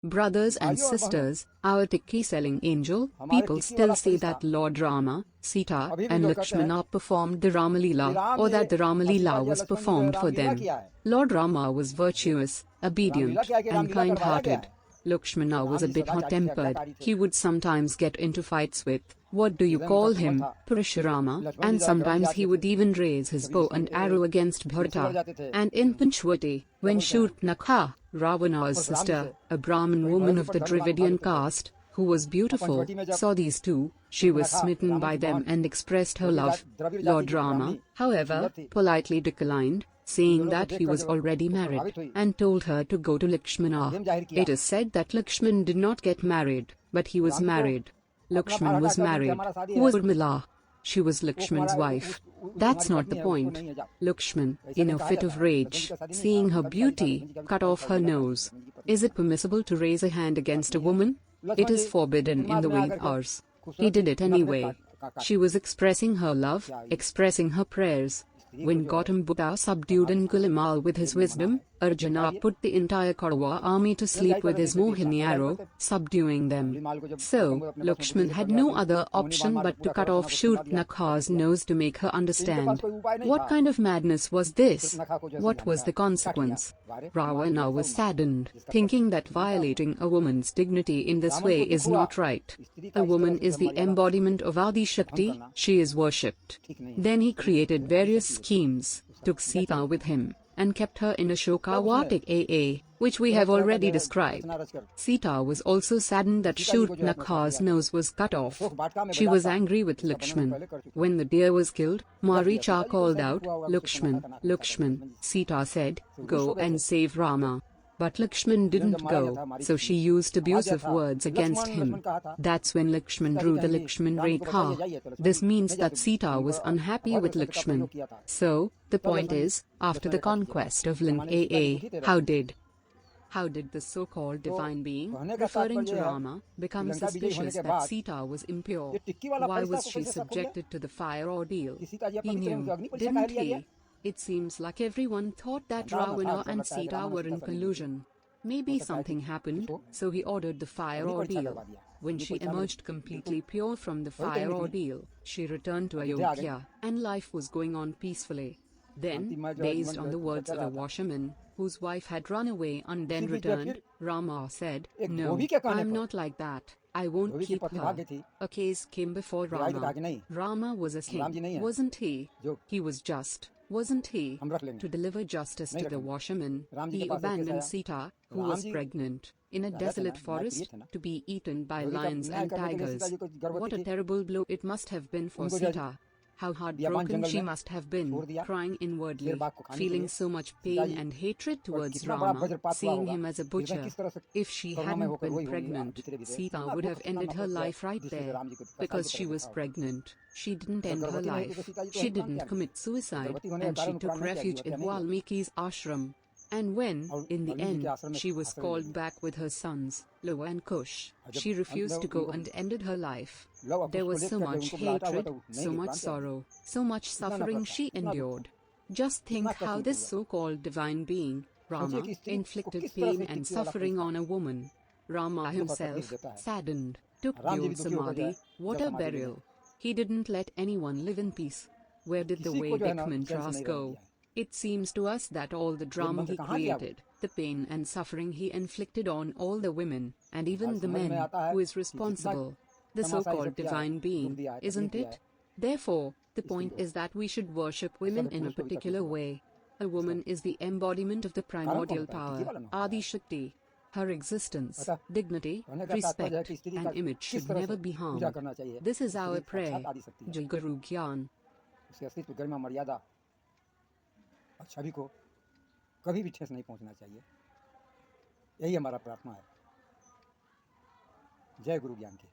Brothers and sisters, our tikki selling angel, people still say that Lord Rama, Sita, and Lakshmana performed the Ramalila, or that the Ramalila was performed for them. Lord Rama was virtuous, obedient, and kind-hearted. Lakshmana was a bit hot-tempered. He would sometimes get into fights with, what do you call him, Parashurama, and sometimes he would even raise his bow and arrow against Bharata. And in Panchvati, when Shurpanakha, Ravana's sister, a Brahmin woman of the Dravidian caste, who was beautiful, saw these two, she was smitten by them and expressed her love. Lord Rama, however, politely declined, saying that he was already married, and told her to go to Lakshmana. It is said that Lakshman did not get married, but he was married. Lakshman was married. Who was Urmila? She was Lakshman's wife. That's not the point. Lakshman, in a fit of rage, seeing her beauty, cut off her nose. Is it permissible to raise a hand against a woman? It is forbidden in the Vedas. He did it anyway. She was expressing her love, expressing her prayers. When Gautam Buddha subdued Angulamal with his wisdom, Arjuna put the entire Kaurava army to sleep with his Mohini arrow, subduing them. So, Lakshman had no other option but to cut off Shurpanakha's nose to make her understand. What kind of madness was this? What was the consequence? Ravana was saddened, thinking that violating a woman's dignity in this way is not right. A woman is the embodiment of Adi Shakti, she is worshipped. Then he created various schemes, took Sita with him, and kept her in a Shokavatik AA, which we have already described. Sita was also saddened that Shurpanakha's nose was cut off. She was angry with Lakshman. When the deer was killed, Maricha called out, Lakshman, Lakshman. Sita said, go and save Rama. But Lakshman didn't go, so she used abusive words against him. That's when Lakshman drew the Lakshman Rekha. This means that Sita was unhappy with Lakshman. So, the point is, after the conquest of Link AA, how did the so-called divine being, referring to Rama, become suspicious that Sita was impure? Why was she subjected to the fire ordeal? He knew, didn't he? It seems like everyone thought that Ravana and Sita were in collusion. Maybe something happened, so he ordered the fire ordeal. When she emerged completely pure from the fire ordeal, she returned to Ayodhya, and life was going on peacefully. Then, based on the words of a washerman, whose wife had run away and then returned, Rama said, no, I'm not like that. I won't keep her. A case came before Rama. Rama was a king, wasn't he? He was just, wasn't he? To deliver justice to the washerman, he abandoned Sita, who was pregnant, in a desolate forest, to be eaten by lions and tigers. What a terrible blow it must have been for Sita. How heartbroken she must have been, crying inwardly, feeling so much pain and hatred towards Rama, seeing him as a butcher. If she hadn't been pregnant, Sita would have ended her life right there. Because she was pregnant, she didn't end her life. She didn't commit suicide, and she took refuge in Valmiki's ashram. And when, in the end, she was called back with her sons, Lova and Kush, she refused to go and ended her life. There was so much hatred, so much sorrow, so much suffering she endured. Just think how this so-called divine being, Rama, inflicted pain and suffering on a woman. Rama himself, saddened, took Yog Samadhi. What a burial! He didn't let anyone live in peace. Where did the Vedic mantras go? It seems to us that all the drama he created, the pain and suffering he inflicted on all the women, and even the men, who is responsible? The so-called divine being, isn't it? Therefore, the point is that we should worship women in a particular way. A woman is the embodiment of the primordial power, Adi Shakti. Her existence, dignity, respect, and image should never be harmed. This is our prayer. Jai Guru Gyan. और छवि को कभी भी ठेस नहीं पहुंचना चाहिए, यही हमारा प्रार्थना है। जय गुरु ज्ञान की।